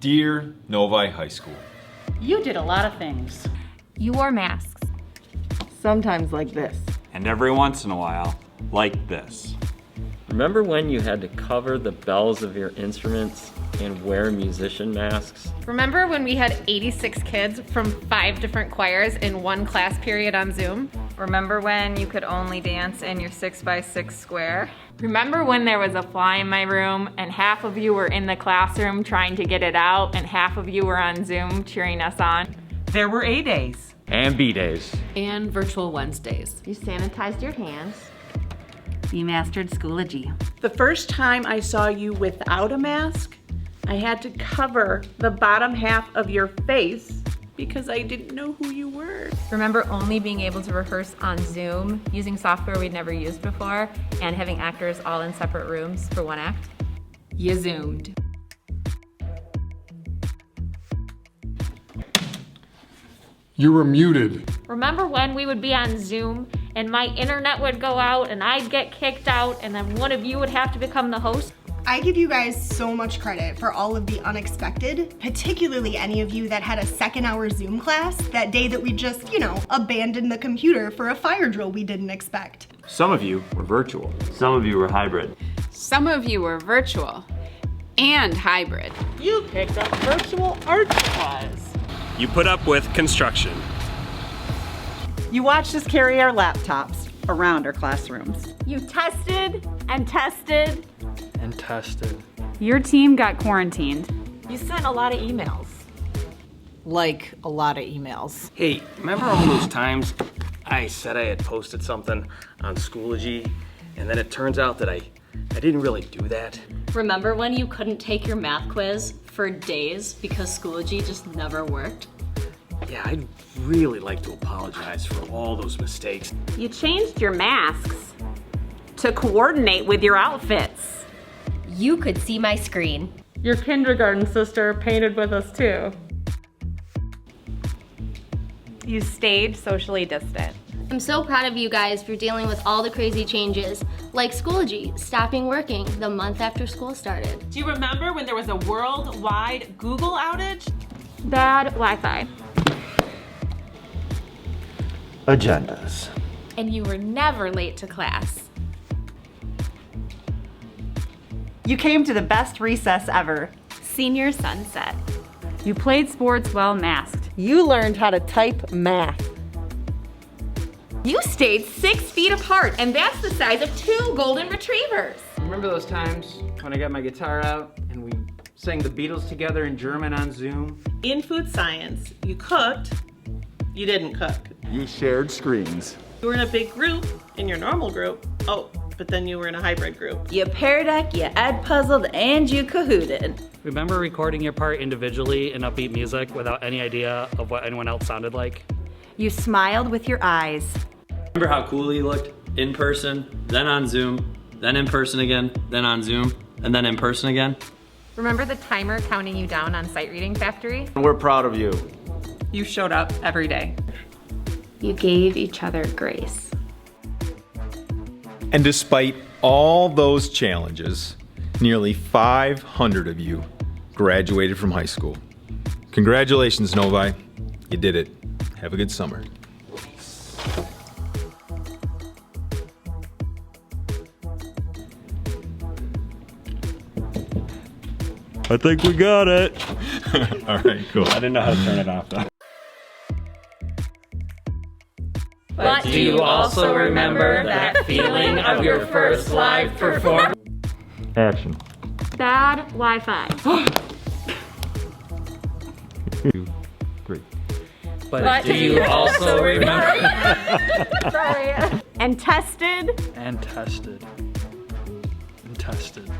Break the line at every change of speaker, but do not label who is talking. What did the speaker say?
Dear Novi High School,
You did a lot of things.
You wore masks.
Sometimes like this.
And every once in a while, like this.
Remember when you had to cover the bells of your instruments and wear musician masks?
Remember when we had 86 kids from 5 different choirs in one class period on Zoom?
Remember when you could only dance in your 6x6 square?
Remember when there was a fly in my room and half of you were in the classroom trying to get it out and half of you were on Zoom cheering us on?
There were A days.
And B days.
And virtual Wednesdays.
You sanitized your hands.
You mastered Schoology.
The first time I saw you without a mask, I had to cover the bottom half of your face because I didn't know who you were.
Remember only being able to rehearse on Zoom, using software we'd never used before, and having actors all in separate rooms for one act?
You Zoomed.
You were muted.
Remember when we would be on Zoom and my internet would go out and I'd get kicked out and then one of you would have to become the host?
I give you guys so much credit for all of the unexpected, particularly any of you that had a second-hour Zoom class that day that we just, abandoned the computer for a fire drill we didn't expect.
Some of you were virtual.
Some of you were hybrid.
Some of you were virtual and hybrid.
You picked up virtual art supplies.
You put up with construction.
You watched us carry our laptops around our classrooms.
You tested and tested.
And tested.
Your team got quarantined.
You sent a lot of emails.
Like a lot of emails.
Hey, remember all those times I said I had posted something on Schoology, and then it turns out that I didn't really do that?
Remember when you couldn't take your math quiz for days because Schoology just never worked?
Yeah, I'd really like to apologize for all those mistakes.
You changed your masks to coordinate with your outfits.
You could see my screen.
Your kindergarten sister painted with us too. You stayed socially distant.
I'm so proud of you guys for dealing with all the crazy changes, like Schoology stopping working the month after school started.
Do you remember when there was a worldwide Google outage?
Bad Wi-Fi.
Agendas.
And you were never late to class.
You came to the best recess ever.
Senior sunset. You played sports while masked.
You learned how to type math.
You stayed 6 feet apart, and that's the size of 2 golden retrievers.
Remember those times when I got my guitar out and we sang the Beatles together in German on Zoom?
In food science, you cooked, you didn't cook.
You shared screens.
You were in a big group, in your normal group. Oh, but then you were in a hybrid group.
You paired up, you puzzled, and you cahooted.
Remember recording your part individually in upbeat music without any idea of what anyone else sounded like?
You smiled with your eyes.
Remember how cool you looked? In person, then on Zoom, then in person again, then on Zoom, and then in person again?
Remember the timer counting you down on Sight Reading Factory?
We're proud of you.
You showed up every day.
You gave each other grace.
and despite all those challenges, nearly 500 of you graduated from high school. Congratulations, Novi. You did it. Have a good summer.
I think we got it.
All right, cool.
I didn't know how to turn it off though.
But do you also remember that feeling of your first live performance?
Action.
Bad Wi-Fi.
2, 3.
But do you also remember? Sorry. And tested.
And tested. And tested.